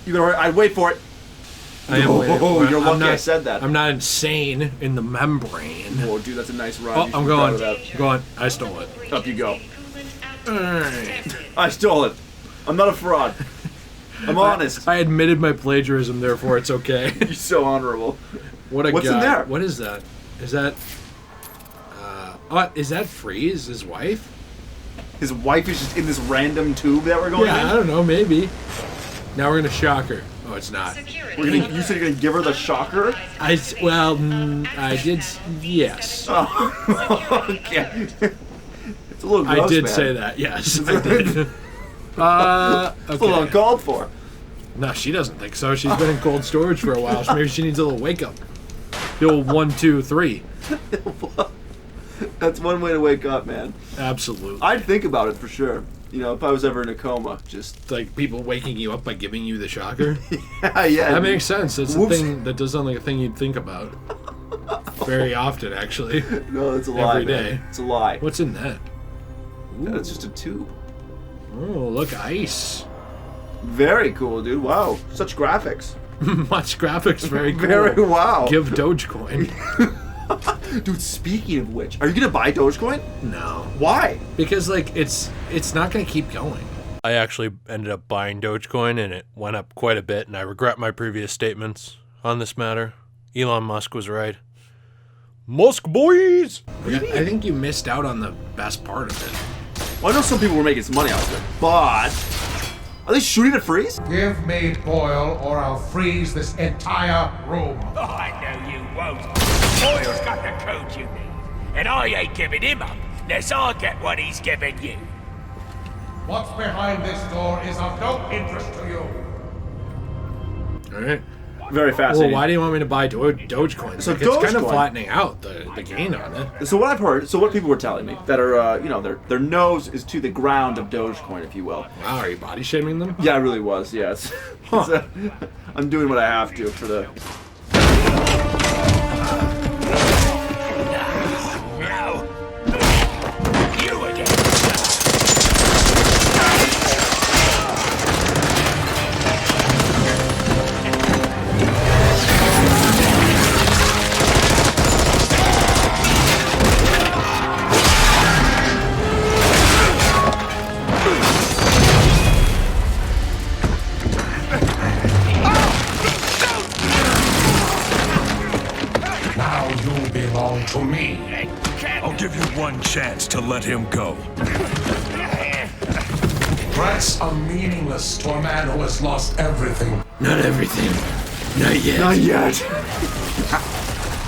You gonna? I'd wait for it. I am waiting. Oh, you're lucky I said that. I'm not insane in the membrane. Whoa, dude, that's a nice run. Oh, I'm going. Going. I stole it. Up you go. Alright. I stole it. I'm not a fraud. I'm honest. I admitted my plagiarism, therefore it's okay. You're so honorable. What a What's guy. in there? What is that? Is that... is that Freeze, his wife? His wife is just in this random tube that we're going in? Yeah, I don't know, maybe. Now we're gonna shock her. Oh, it's not. You said you're gonna give her the shocker? I did, yes. Oh, okay. It's a little gross, I did man. say that, yes. I did. It's a little Okay. uncalled for. No, she doesn't think so. She's been in cold storage for a while. So maybe she needs a little wake up. The old 1, 2, 3. That's one way to wake up, man. Absolutely. I'd think about it for sure. You know, if I was ever in a coma, just... It's like people waking you up by giving you the shocker. yeah. That makes sense. It's a Whoops. thing that does sound like a thing you'd think about. Very often, actually. No, it's a lie, Every day. man. It's a lie. What's in that? That's just a tube. Oh, look, ice. Very cool, dude. Wow. Such graphics. Much graphics, very cool. Very wow. Give Dogecoin. Dude, speaking of which, are you gonna buy Dogecoin? No. Why? Because, like, it's not going to keep going. I actually ended up buying Dogecoin, and it went up quite a bit, and I regret my previous statements on this matter. Elon Musk was right. Musk boys! I think you missed out on the best part of it. Well, I know some people were making some money off of it, but are they shooting at Freeze? Give me Boyle, or I'll freeze this entire room. Oh, I know you won't. Boyle's got the code you need, and I ain't giving him up unless I get what he's giving you. What's behind this door is of no interest to you. All right. Very Well, fascinating. why do you want me to buy Dogecoin? So Like, it's kind of Dogecoin- flattening out the gain on it. So what I've heard, so what people were telling me, that are, their nose is to the ground of Dogecoin, if you will. Wow, are you body shaming them? Yeah, I really was, yes. I'm doing what I have to for the... No. You again. Now you belong to me. I'll give you one chance to let him go. Threats are meaningless to a man who has lost everything. Not everything. Not yet. Not yet.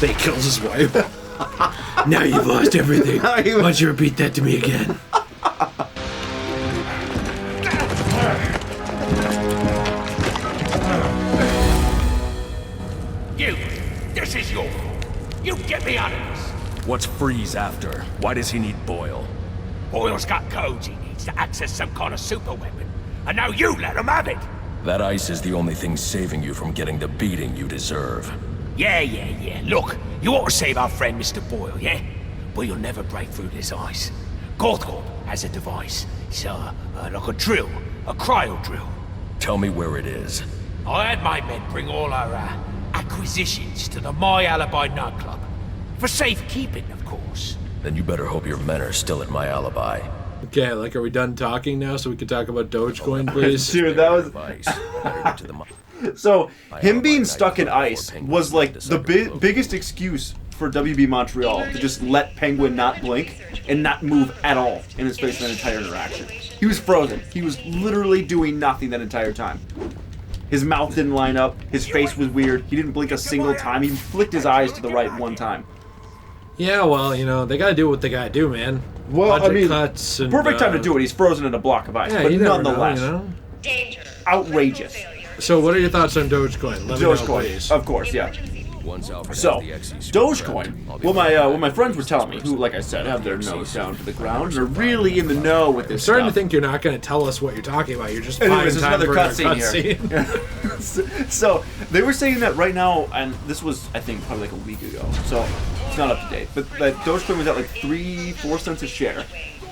They kills his wife. Now you've lost everything. Now Why you- don't you repeat that to me again? You. This is your fault. You get me out of this. What's Freeze after? Why does he need Boyle? Boyle's got codes he needs to access some kind of super weapon, and now you let him have it. That ice is the only thing saving you from getting the beating you deserve. Yeah. Look, you ought to save our friend Mr. Boyle, yeah? But you'll never break through this ice. Goldcorp has a device. It's like a drill, a cryo drill. Tell me where it is. I had my men bring all our acquisitions to the My Alibi nightclub. For safekeeping, of course. Then you better hope your men are still at my alibi. Okay, like, are we done talking now so we can talk about Dogecoin, please? Dude, that was... Ice. Better get to the So, My him alibi being stuck in nightclub ice before Penguin was like to the second location. biggest excuse for WB Montreal to just let Penguin not blink and not move at all in his face that entire interaction. He was frozen. He was literally doing nothing that entire time. His mouth didn't line up. His face was weird. He didn't blink a single time. He flicked his eyes to the right one time. Yeah, well, you know, they gotta do what they gotta do, man. Well, I Budget mean, cuts and, perfect time to do it. He's frozen in a block of ice. Yeah, but you never nonetheless, know, you know? outrageous. So what are your thoughts on Dogecoin? Let me know, Dogecoin, please. of course, yeah. Once Alfred So, has the XE screwdriver, Dogecoin. I'll be Well, fine. my friends were telling me, who, like I said, have their nose down to the ground and are really in the know with this I'm starting to stuff. think you're not going to tell us what you're talking about. You're just Anyways, buying there's time another for another cutscene here. So they were saying that right now, and this was, I think, probably like a week ago. So it's not up to date, but that Dogecoin was at like 3-4 cents a share,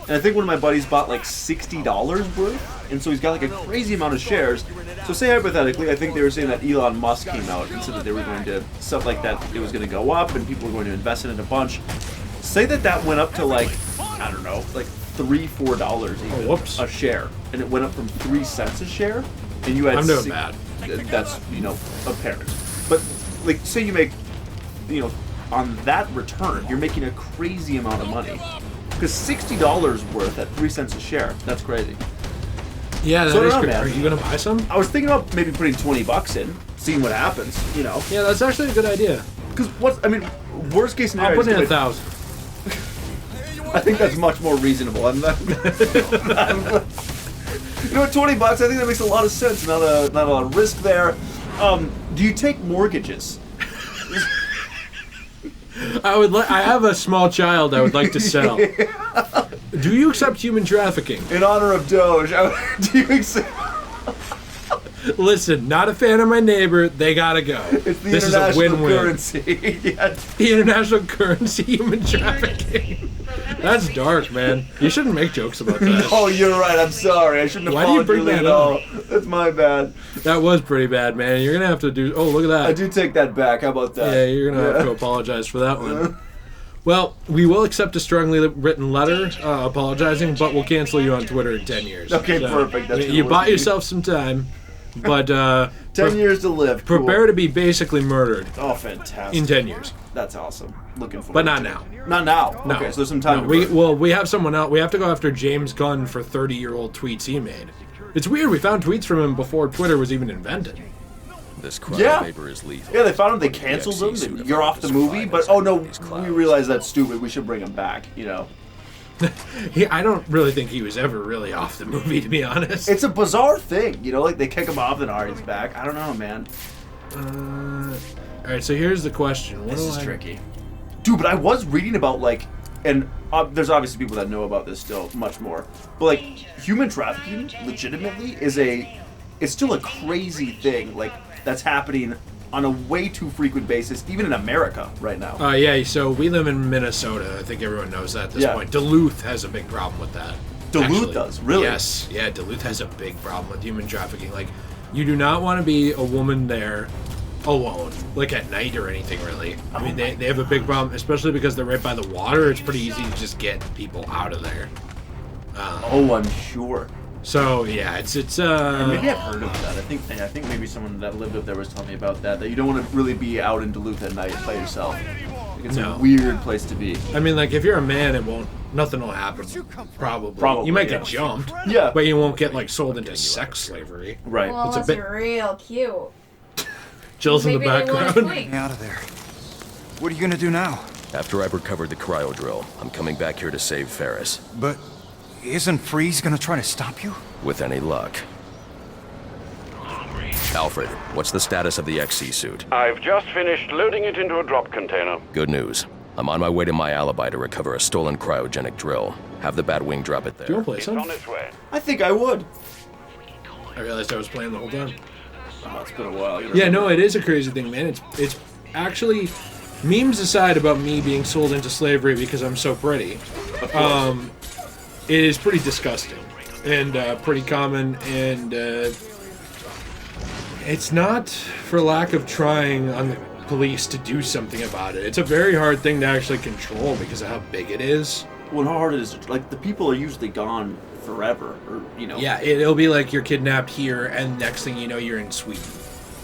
And I think one of my buddies bought like $60 worth, and so he's got like a crazy amount of shares. So say hypothetically, I think they were saying that Elon Musk came out and said that they were going to, stuff like that, it was going to go up and people were going to invest in it a bunch. Say that went up to like, I don't know, like $3-4 even a share, and it went up from 3 cents a share, and you had I'm doing bad. That's, you know, apparent. But like, say you make, you know, on that return, you're making a crazy amount of money. Because $60 worth at 3 cents a share, that's crazy. Yeah, that So I is don't know, great. man. Are you gonna buy some? I was thinking about maybe putting $20 in, seeing what happens, you know. Yeah, that's actually a good idea. Because I mean, worst case scenario, I'll put in is 1,000. I think that's much more reasonable. You know, at $20, I think that makes a lot of sense. Not a lot of risk there. Do you take mortgages? I have a small child I would like to sell. Do you accept human trafficking? In honor of Doge, do you accept? Listen, not a fan of my neighbor. They gotta go. It's the This is a international win-win. currency. Yes. The international currency, human trafficking. That's dark, man. You shouldn't make jokes about that. Oh, you're right. I'm sorry. I shouldn't have Why do you followed bring lead that at all. up? That's my bad. That was pretty bad, man. You're gonna have to do. Oh, look at that. I do take that back. How about that? Yeah, you're gonna have to apologize for that one. Well, we will accept a strongly written letter apologizing, but we'll cancel you on Twitter in 10 years. Okay, perfect. That's you gonna bought work. yourself some time, but 10 years to live. Cool. prepare to be basically murdered Oh, fantastic. in 10 years. That's awesome. Looking forward. But not to now. it. Not now. No. Okay, so there's some time. No, we have someone else. We have to go after James Gunn for 30-year-old tweets he made. It's weird. We found tweets from him before Twitter was even invented. This cryo Yeah. vapor is lethal. Yeah, they found him. They But the canceled XE him. suit You're off the movie. defined But as oh no, these clouds. we realize that's stupid. We should bring him back. You know, I don't really think he was ever really off the movie, to be honest. it's a bizarre thing. You know, like they kick him off and he's back. I don't know, man. All right, so here's the question. What This do is I- tricky, dude. But I was reading about like, and there's obviously people that know about this still much more. But like, human trafficking, legitimately, it's still a crazy thing. Like that's happening on a way too frequent basis, even in America right now. Yeah, so we live in Minnesota. I think everyone knows that at this Yeah. point. Duluth has a big problem with that. Duluth actually. does? Really? Yes. Yeah, Duluth has a big problem with human trafficking. Like, you do not want to be a woman there alone, like at night or anything, really. I mean, they have a big problem, especially because they're right by the water. It's pretty easy to just get people out of there. Oh, I'm sure. So, yeah, it's Maybe I've heard of that. I think maybe someone that lived up there was telling me about that. That you don't want to really be out in Duluth at night by yourself. Like, it's No. a weird place to be. I mean, like, if you're a man, nothing will happen. Probably. You might get jumped. Yeah. But you won't get, like, sold into sex slavery. Right. Well, It's a unless bit- you're real cute. Jill's in the Maybe they wanna background. fling. Out of there. What are you gonna do now? After I've recovered the cryo drill, I'm coming back here to save Ferris. But isn't Freeze gonna try to stop you? With any luck. Alfred, what's the status of the XC suit? I've just finished loading it into a drop container. Good news. I'm on my way to my alibi to recover a stolen cryogenic drill. Have the Batwing drop it Do you there. want to play It's some? on its way. I think I would. I realized I was playing the whole time. Oh, it's been a while. Yeah, no, it is a crazy thing, man. It's actually, memes aside about me being sold into slavery because I'm so pretty, it is pretty disgusting and pretty common, and it's not for lack of trying on the police to do something about it. It's a very hard thing to actually control because of how big it is. Well, how hard it is. Like the people are usually gone forever, or you know. Yeah, it'll be like you're kidnapped here, and next thing you know, you're in Sweden.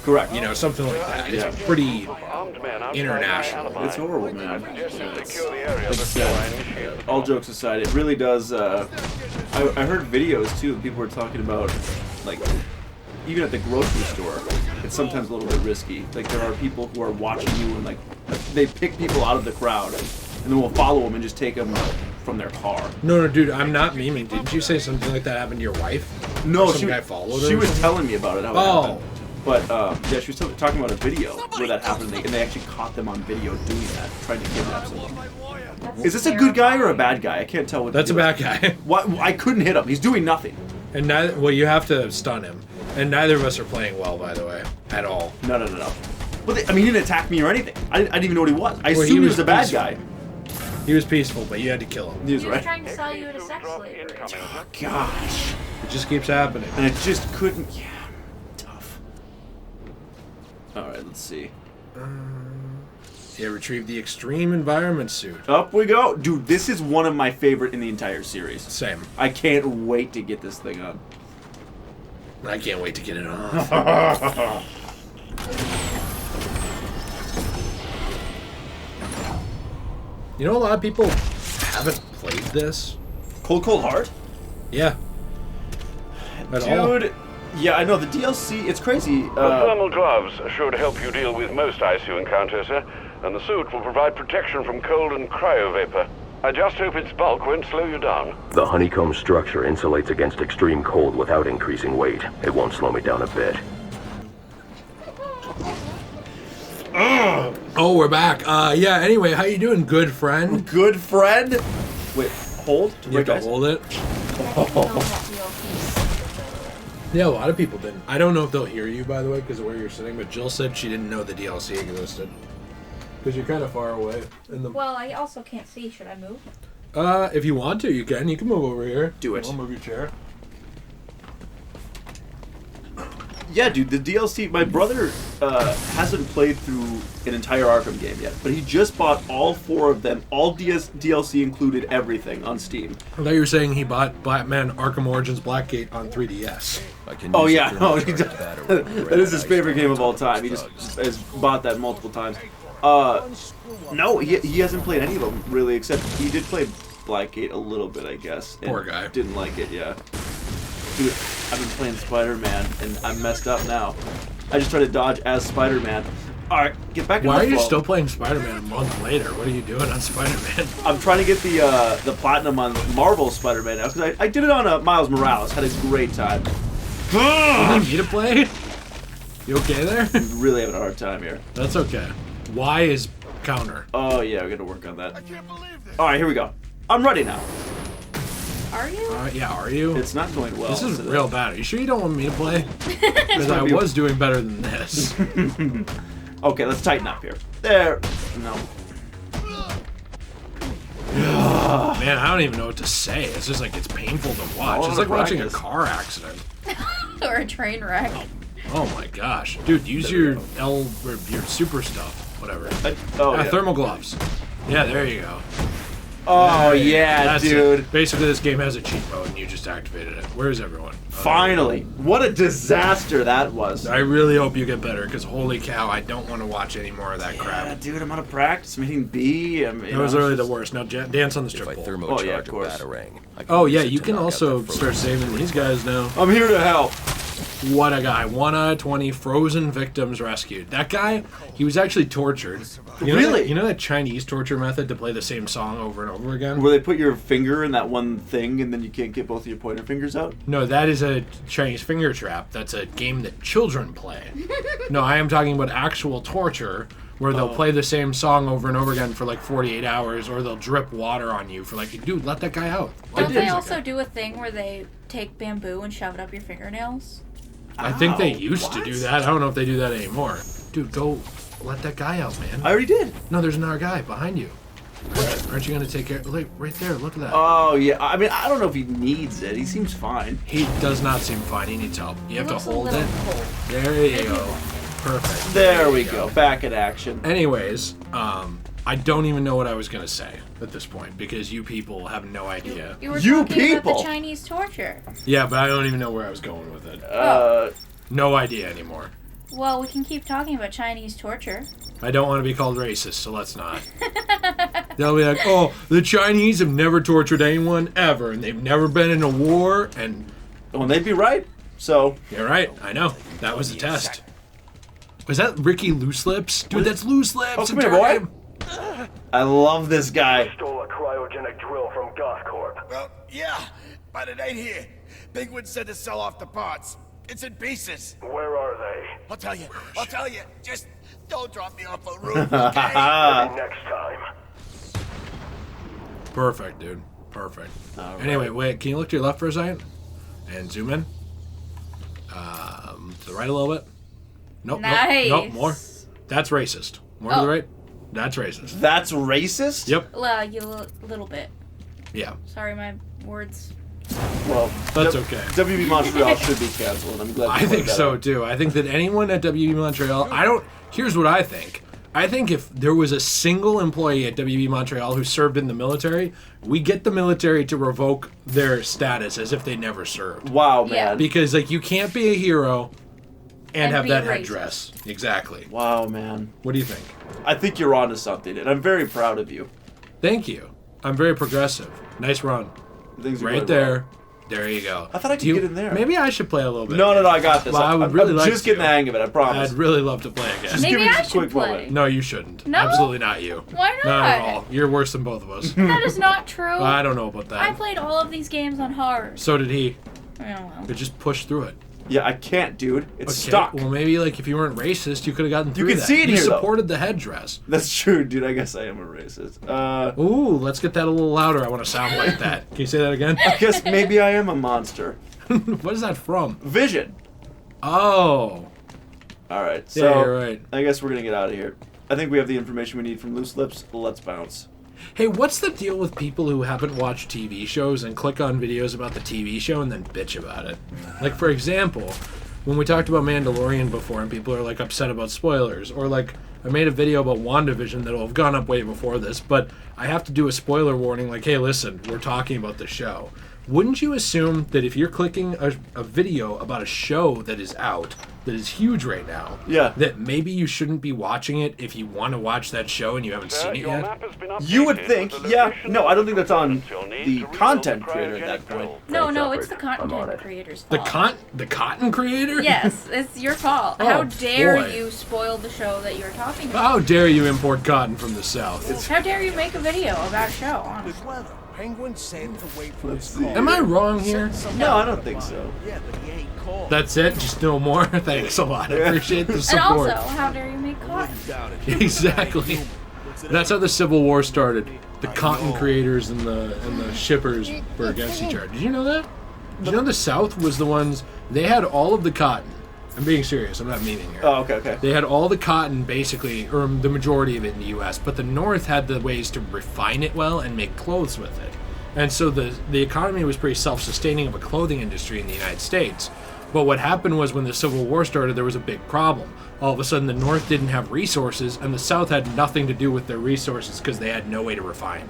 Correct. You know, something like that. Yeah. It's pretty Armed men outside international. my alibi. It's horrible, man. Just Yeah, to it's- secure the area it's before I sad. initiate. All jokes aside, it really does. I heard videos too. People were talking about, like, even at the grocery store, it's sometimes a little bit risky. Like there are people who are watching you and like they pick people out of the crowd and then will follow them and just take them from their car. No, dude, I'm not memeing. Didn't you say something like that happened to your wife? No, Or some guy followed her she or was something? telling me about it. How it Oh. happened. But yeah, she was talking about a video where that happened, and they actually caught them on video doing that, trying to kidnap someone. That's Is this a good guy or a terrifying. bad guy? I can't tell what. That's a to do. bad guy. What? I couldn't hit him. He's doing nothing. And neither, well, you have to stun him. And neither of us are playing well, by the way, at all. No. But I mean, he didn't attack me or anything. I didn't even know what he was. I Well, assumed he was a bad guy. He was peaceful, but you had to kill him. He was He was right. trying to sell you into sex slavery. Gosh. It just keeps happening. And it just couldn't. Yeah. Tough. Alright, let's see. Yeah, retrieve the extreme environment suit. Up we go. Dude, this is one of my favorite in the entire series. Same. I can't wait to get this thing on. I can't wait to get it off. You know, a lot of people haven't played this. Cold Heart? Yeah. At all. Dude, yeah, I know, the DLC, it's crazy. The thermal gloves should help you deal with most ice you encounter, sir, and the suit will provide protection from cold and cryovapor. I just hope its bulk won't slow you down. The honeycomb structure insulates against extreme cold without increasing weight. It won't slow me down a bit. Oh, we're back. Yeah, anyway, how you doing, good friend? Good friend? Wait, hold? You have to hold it? Yeah, a lot of people didn't. I don't know if they'll hear you, by the way, because of where you're sitting, but Jill said she didn't know the DLC existed. Because you're kind of far away. Well, I also can't see. Should I move? If you want to, you can. You can move over here. Do it. I'll move your chair. Yeah, dude, the DLC, my brother hasn't played through an entire Arkham game yet, but he just bought all 4 of them, all DLC included everything on Steam. I thought you were saying he bought Batman Arkham Origins Blackgate on 3DS. Oh yeah, no, he does. That is his favorite game of all time. He just has bought that multiple times. No, he hasn't played any of them, really, except he did play Blackgate a little bit, I guess. Poor guy. Didn't like it, yeah. Dude, I've been playing Spider-Man, and I'm messed up now. I just try to dodge as Spider-Man. Alright, get back in Why the are you flow. still playing Spider-Man a month later? What are you doing on Spider-Man? I'm trying to get the platinum on Marvel Spider-Man now, because I did it on Miles Morales. Had a great time. You need me to play? You okay there? I'm really having a hard time here. That's okay. Y is counter. Oh yeah, we gotta work on that. Alright, here we go. I'm ready now. Are you? Yeah, are you? It's not going well. This is today. real bad. Are you sure you don't want me to play? Because I was doing better than this. Okay, let's tighten up here. There. No. Man, I don't even know what to say. It's just like, it's painful to watch. It's like watching a car accident. Or a train wreck? Oh my gosh. Dude, use your or your super stuff. Whatever. Yeah. Thermal gloves. Yeah, there you go. Oh yeah, That's dude. it. Basically, this game has a cheat mode, and you just activated it. Where's everyone? Finally. What a disaster that was. I really hope you get better, because holy cow, I don't want to watch any more of that Yeah, crap. dude, I'm out of practice. I'm hitting B. It was really the worst. Now, dance on the strip If I pole. thermocharge Oh, yeah, of a course. batarang, I can Oh, use yeah, it you to can knock out also that start frozen saving these guys now. I'm here to help. What a guy. 1 out of 20 frozen victims rescued. That guy, he was actually tortured. Really? You know that Chinese torture method to play the same song over and over again? Where they put your finger in that one thing and then you can't get both of your pointer fingers out? No, that is a Chinese finger trap. That's a game that children play. No, I am talking about actual torture, where they'll play the same song over and over again for like 48 hours, or they'll drip water on you for like, dude, let that guy out. Don't they also do a thing where they take bamboo and shove it up your fingernails? I think they used what? to do that. I don't know if they do that anymore. Dude, go let that guy out, man. I already did. No, there's another guy behind you. Aren't you going to take care? Like, right there, look at that. Oh, yeah. I mean, I don't know if he needs it. He seems fine. He does not seem fine. He needs help. You have to Looks a hold little it. cold. There you go. Perfect. There we go. Back in action. Anyways, I don't even know what I was going to say at this point, because you people have no idea. You were You talking about people! the Chinese torture. Yeah, but I don't even know where I was going with it. No idea anymore. Well, we can keep talking about Chinese torture. I don't want to be called racist, so let's not. They'll be like, oh, the Chinese have never tortured anyone ever, and they've never been in a war, and... Well, they'd be right. So, You're right, I know. That was the test. Was that Ricky Loose Lips? Dude, that's Loose Lips! oh, come here, boy. I love this guy. Stole a cryogenic drill from Gothcorp. Well, yeah, but it ain't here. Penguin said to sell off the parts. It's in pieces. Where are they? I'll tell you. Just don't drop me off a roof, okay? Maybe next time. Perfect, dude. Perfect. All Anyway, right. wait, can you look to your left for a second? And zoom in. To the right a little bit. Nope, Nice. nope, more. That's racist. More to Oh. the right. That's racist. That's racist? Yep. You little bit. Yeah. Sorry, my words. Well, That's okay. WB Montreal should be canceled. I'm glad. I think so too. I think that anyone at WB Montreal, here's what I think. I think if there was a single employee at WB Montreal who served in the military, we get the military to revoke their status as if they never served. Wow, man. Yeah. Because like you can't be a hero and have be that racist. headdress. Exactly. Wow, man. What do you think? I think you're onto something, and I'm very proud of you. Thank you. I'm very progressive. Nice run. Things are Right going there. well. There you go. I thought I could get in there. Maybe I should play a little bit. No, I got this. Well, I would really I'm like just getting to. the hang of it, I promise. I'd really love to play again. Just Maybe give me I just a quick should play. moment. No, you shouldn't. No? Absolutely not you. Why not? Not at all. You're worse than both of us. That is not true. I don't know about that. I played all of these games on hard. So did he. Oh, well. But just push through it. Yeah, I can't, dude. It's Okay, stuck. Well, maybe like if you weren't racist, you could have gotten through can that. see it you here, though. supported the headdress. That's true, dude. I guess I am a racist. Ooh, let's get that a little louder. I want to sound like that. Can you say that again? I guess maybe I am a monster. What is that from? Vision. Oh. All right, Yeah, so you're right. I guess we're gonna get out of here. I think we have the information we need from Loose Lips. Let's bounce. Hey, what's the deal with people who haven't watched TV shows and click on videos about the TV show and then bitch about it? Like, for example, when we talked about Mandalorian before and people are, like, upset about spoilers, or, like, I made a video about WandaVision that'll have gone up way before this, but I have to do a spoiler warning, like, hey, listen, we're talking about the show. Wouldn't you assume that if you're clicking a video about a show that is out, that is huge right now, Yeah. that maybe you shouldn't be watching it if you want to watch that show and you haven't seen it Your yet? map has been You would updated think, with the yeah. location No, I don't think that's on of you'll need the to rebuild content the creator at that cryogenic point. drill. No, it's the I'm on content it. creator's The fault. the cotton creator? Yes, it's your fault. Oh, How dare boy. you spoil the show that you're talking about? How dare you import cotton from the South? How dare you make a video about a show, honestly? Weather. Penguin said to wait for Let's his see. call. Am I wrong here? No, I don't think so. Yeah, but he ain't called. That's it? Just no more? Thanks a lot. I appreciate the And support. also, how dare you make cotton? Exactly. That's how the Civil War started. The cotton creators and the shippers were against each other. Did you know that? Did you know the South was the ones, they had all of the cotton. I'm being serious, I'm not meaning here. Oh, okay. They had all the cotton, basically, or the majority of it in the U.S., but the North had the ways to refine it well and make clothes with it. And so the economy was pretty self-sustaining of a clothing industry in the United States. But what happened was when the Civil War started, there was a big problem. All of a sudden, the North didn't have resources, and the South had nothing to do with their resources because they had no way to refine.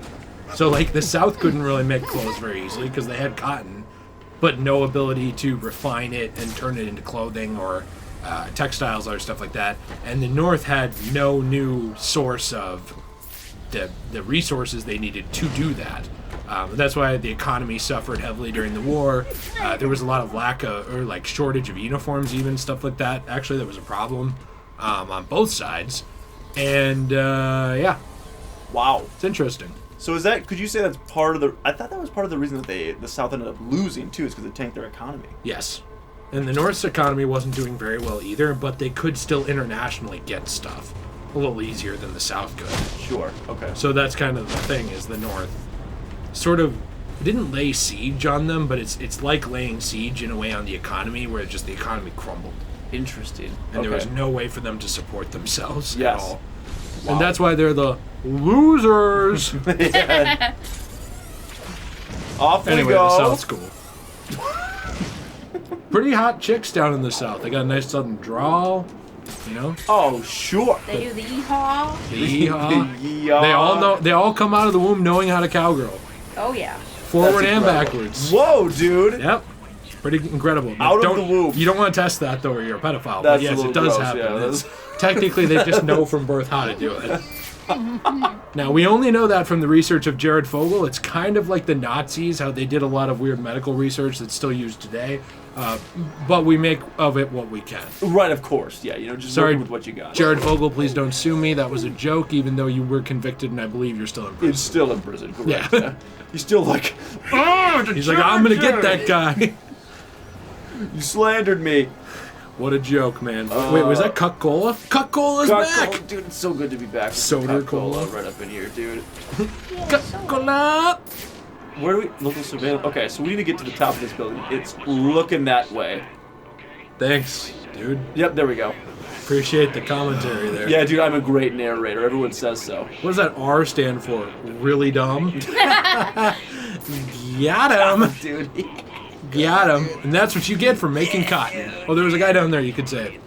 So, like, the South couldn't really make clothes very easily because they had cotton, but no ability to refine it and turn it into clothing or textiles or stuff like that. And the North had no new source of the resources they needed to do that. That's why the economy suffered heavily during the war. There was a lot of lack of, or like shortage of uniforms, even stuff like that. Actually, that was a problem on both sides. And yeah, Wow. it's interesting. So is that? Could you say that's part of the? I thought that was part of the reason that the South ended up losing too, is because it tanked their economy. Yes. And the North's economy wasn't doing very well either, but they could still internationally get stuff a little easier than the South could. Sure. Okay. So that's kind of the thing, is the North sort of didn't lay siege on them, but it's like laying siege in a way on the economy, where just the economy crumbled. Interesting. And there was no way for them to support themselves at Yes. all. Wow. And that's why they're the losers. Yeah. Off we Anyway, go. the South's cool. Pretty hot chicks down in the South. They got a nice southern drawl, you know? Oh, sure. They do the yeehaw. Yeehaw. Yeehaw. They all know. They all come out of the womb knowing how to cowgirl, Oh, yeah. forward That's and incredible. backwards. Whoa, dude. Yep, pretty incredible. Out of Don't- the womb. You don't want to test that though, or you're a pedophile. That's But yes, a little it does gross, happen. yeah, It's- that's- technically, they just know from birth how to do it. Now, we only know that from the research of Jared Fogle. It's kind of like the Nazis, how they did a lot of weird medical research that's still used today. But we make of it what we can. Right, of course. Yeah, you know, just Sorry, working with what you got. Jared Fogle, please don't sue me. That was a joke, even though you were convicted, and I believe you're still in prison. It's still in prison, correct? Yeah. Yeah. He's still like, oh, He's like, I'm gonna get that guy. You slandered me. What a joke, man. Wait, was that Cuck Cola? Cuck Cola's back! Cola, dude, it's so good to be back. With Soda Cuck Cola Cola. right up in here, dude. Cuck Cola! Where do we local surveillance? Okay, so we need to get to the top of this building. It's looking that way. Thanks, dude. Yep, there we go. Appreciate the commentary there. Yeah, dude, I'm a great narrator. Everyone says so. What does that R stand for? Really dumb? Got him. Dude. Got him. And that's what you get for making cotton. Oh, there was a guy down there, you could say it.